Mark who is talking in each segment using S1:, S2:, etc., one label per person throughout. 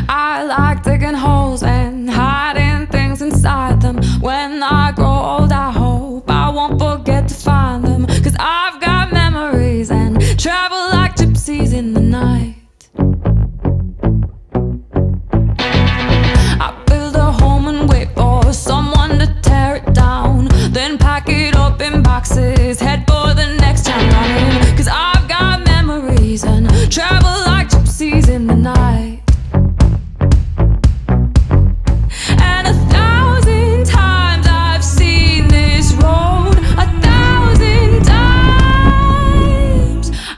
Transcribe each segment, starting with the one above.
S1: I like digging holes and hiding things inside them. When I grow old, I hope I won't forget to find them. 'Cause I've got memories and travel like gypsies in the night. I build a home and wait for someone to tear it down. Then pack it up in boxes, head for the next town running. 'Cause I've got memories and travel like gypsies in the night.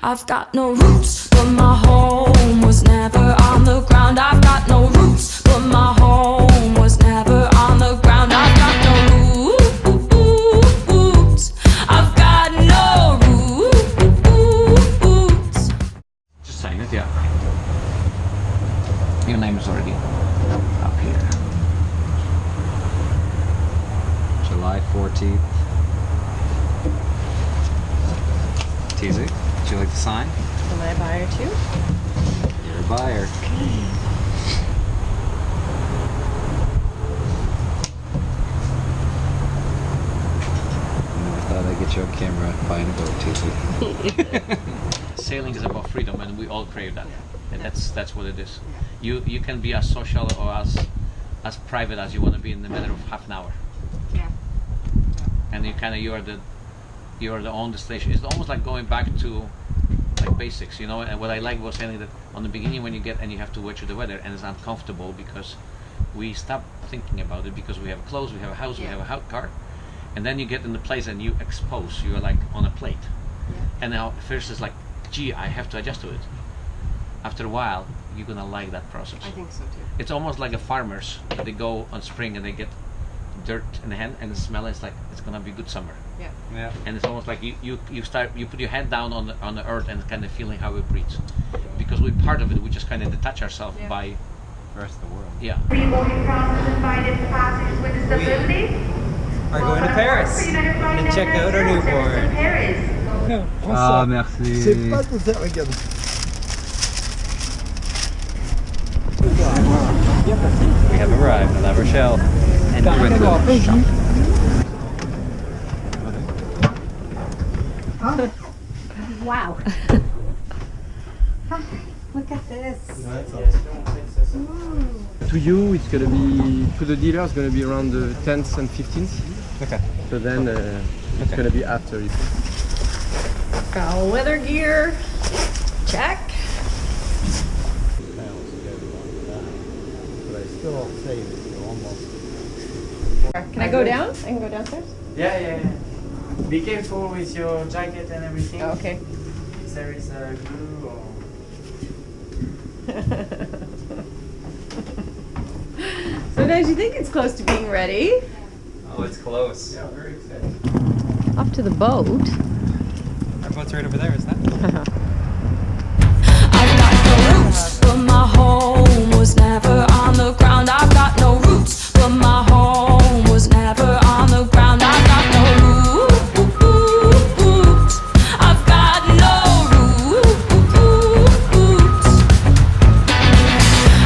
S1: I've got no roots, but my home was never on the ground. I've got no roots, but my home was never on the ground. I've got no roots. I've got no roots.
S2: Just saying it, yeah. Your name is already up here. July 14th. Teasy. Would you like to sign?
S3: Am I a buyer too?
S2: You're a buyer. Never thought I'd get you on camera buying a boat, Teasy. Sailing is about freedom, and we all crave that. And that's what it is. You can be as social or as private as you want to be in the matter of half an hour.
S3: Yeah.
S2: And you're the own destination. It's almost like going back to like basics, you know. And what I like was saying that on the beginning, when you get and you have to watch the weather and it's uncomfortable because we stop thinking about it because we have clothes, we have a house, we have a car, and then you get in the place and you expose. You're like on a plate, and now first it's like, gee, I have to adjust to it. After a while, you're gonna like that process.
S3: I think so too.
S2: It's almost like a farmers. They go on spring and they get dirt in the hand and the smell is like it's gonna be good summer.
S3: Yeah.
S2: Yeah. And it's almost like you put your hand down on the earth and kind of feeling how it breathes, because we're part of it. We just kind of detach ourselves by
S4: The rest of the world.
S2: yeah.
S5: Pre-boarding process invited passengers with disabilities.
S4: Are going to Paris and check out our newborn.
S6: Ah, merci.
S7: C'est pas tout ça, regarde.
S4: We have arrived at Rochelle and we went to shop.
S3: Wow. Look at this.
S6: To you, it's gonna be, to the dealer, it's gonna be around the 10th and 15th.
S4: Okay.
S6: So then it's gonna be after you.
S3: Got all leather gear. Check.
S7: But I still say it's almost.
S3: Can I go down? I can go downstairs?
S8: Yeah. Be careful with your jacket and everything.
S3: Oh, okay.
S8: If there is a glue or...
S3: Sometimes you think it's close to being ready.
S4: Oh, it's close.
S8: Yeah, very exciting.
S3: Off to the boat.
S4: Our boat's right over there, isn't it?
S1: I've got no roots, but my home was never on the ground. I've got no roots, but my home was never on the ground. I've got no roots. I've got no roots.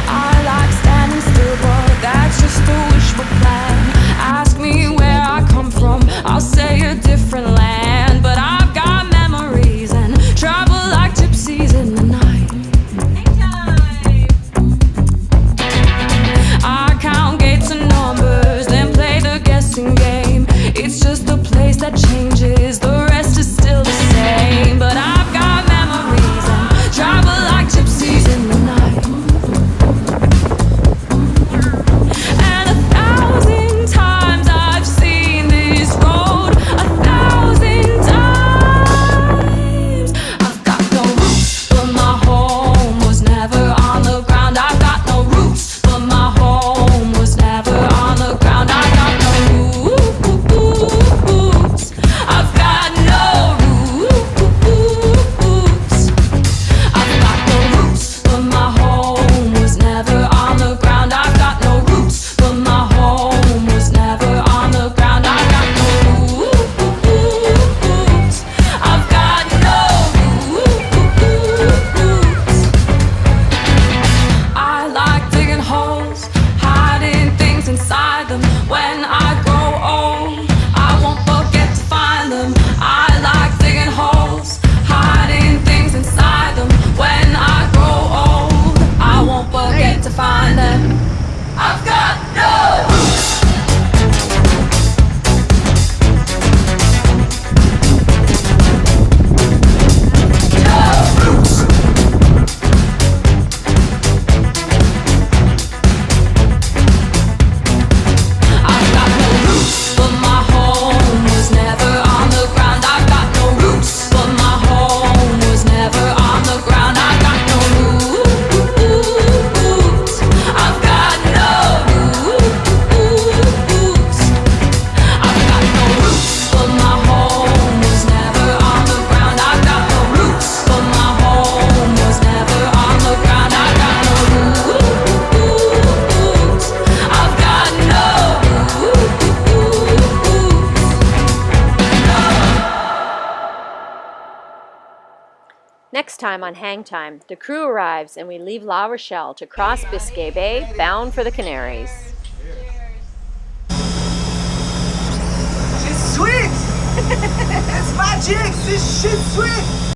S1: I like standing still, but that's just a wishful plan. Ask me where I come from, I'll say a different land. But I've got memories and travel like gypsies in the night. I count gates and numbers, then play the guessing game. It's just a place that changes, the rest is still the same. But I've got memories and travel like gypsies in the night. And 1,000 times I've seen this road, 1,000 times. I've got no roots, but my home was never on the ground. I've got no roots, but my home was never on the ground. I got no roots.
S9: Next time on Hangtime, the crew arrives and we leave La Rochelle to cross Biscay Bay, bound for the Canaries.
S10: It's sweet! It's magic! This shit's sweet!